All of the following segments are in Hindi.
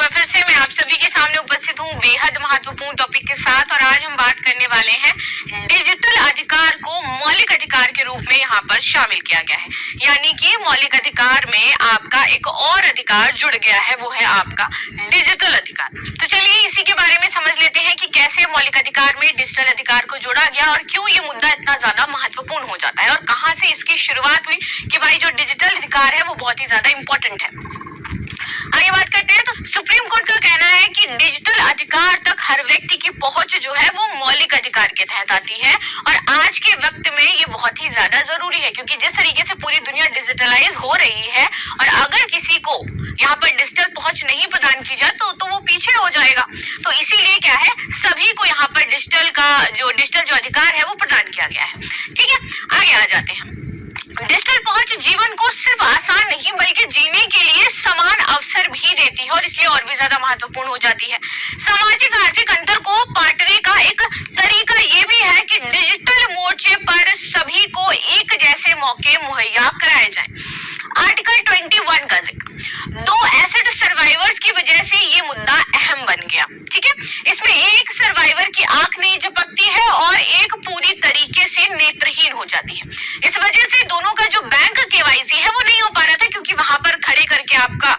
बार फिर से मैं आप सभी के सामने उपस्थित हूँ बेहद महत्वपूर्ण टॉपिक के साथ। और आज हम बात करने वाले हैं डिजिटल अधिकार को मौलिक अधिकार के रूप में यहाँ पर शामिल किया गया है, यानी कि मौलिक अधिकार में आपका एक और अधिकार जुड़ गया है, वो है आपका डिजिटल अधिकार। तो चलिए इसी के बारे में समझ लेते हैं कि कैसे मौलिक अधिकार में डिजिटल अधिकार को जोड़ा गया और क्यों ये मुद्दा इतना ज्यादा महत्वपूर्ण हो जाता है और कहाँ से इसकी शुरुआत हुई कि भाई जो डिजिटल अधिकार है वो बहुत ही ज्यादा इंपॉर्टेंट है। आगे बात करते हैं तो सुप्रीम कोर्ट का कहना है कि डिजिटल अधिकार तक हर व्यक्ति की पहुंच जो है वो मौलिक अधिकार के तहत आती है और आज के वक्त में ये बहुत ही ज्यादा जरूरी है, क्योंकि जिस तरीके से पूरी दुनिया डिजिटलाइज हो रही है और अगर किसी को यहाँ पर डिजिटल पहुंच नहीं प्रदान की जाए तो वो पीछे हो जाएगा। तो इसीलिए क्या है, सभी को यहाँ पर डिजिटल जो अधिकार है वो प्रदान किया गया है। ठीक है, आगे आ जाते हैं। डिजिटल पहुंच जीवन को सिर्फ आसान नहीं बल्कि जीने के लिए समान अवसर भी देती है और इसलिए और भी ज्यादा महत्वपूर्ण हो जाती है। सामाजिक आर्थिक अंतर को पाटने का एक तरीका ये भी है कि डिजिटल मोर्चे पर सभी को एक जैसे मौके मुहैया कराए जाएं। आर्टिकल 21 का जिक्र, दो एसिड सर्वाइवर्स की वजह से ये मुद्दा अहम बन गया। ठीक है, इसमें एक सर्वाइवर की आंख नहीं झपकती है और एक पूरी तरीके से नेत्रहीन हो जाती है। इस वजह से दोनों का जो बैंक केवाईसी है वो नहीं हो पा रहा था, क्योंकि वहां पर खड़े करके आपका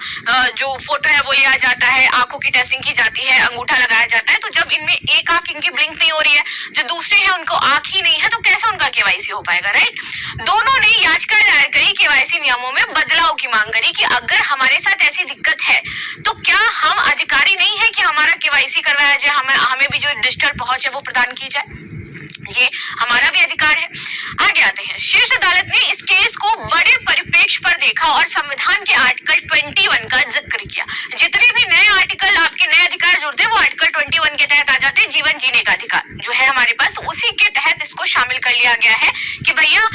जो फोटो है वो लिया जाता है, आंखों की टेस्टिंग की जाती है, अंगूठा लगाया जाता है। तो जब इनमें एक आंख इनकी ब्लिंक नहीं हो रही है, जो दूसरे हैं उनको आंख ही नहीं है, तो कैसे उनका केवाईसी हो पाएगा, राइट। दोनों ने याचिका दायर करी, केवाईसी नियमों में बदलाव की मांग करी कि अगर हमारे साथ ऐसी दिक्कत है तो क्या हम अधिकारी नहीं है कि हमारा केवाईसी करवाया जाए, हमें भी जो डिजिटल पहुंच है वो प्रदान की जाए, ये हमारा भी अधिकार है। आगे आते हैं। शीर्ष अदालत ने इस केस को बड़े परिप्रेक्ष्य पर देखा और संविधान के आर्टिकल 21 का जिक्र किया। जितने भी नए आर्टिकल आपके नए अधिकार जुड़ते हैं वो आर्टिकल 21 के तहत आ जाते हैं। जीवन जीने का अधिकार जो है हमारे पास, उसी के तहत इसको शामिल कर लिया गया है कि भैया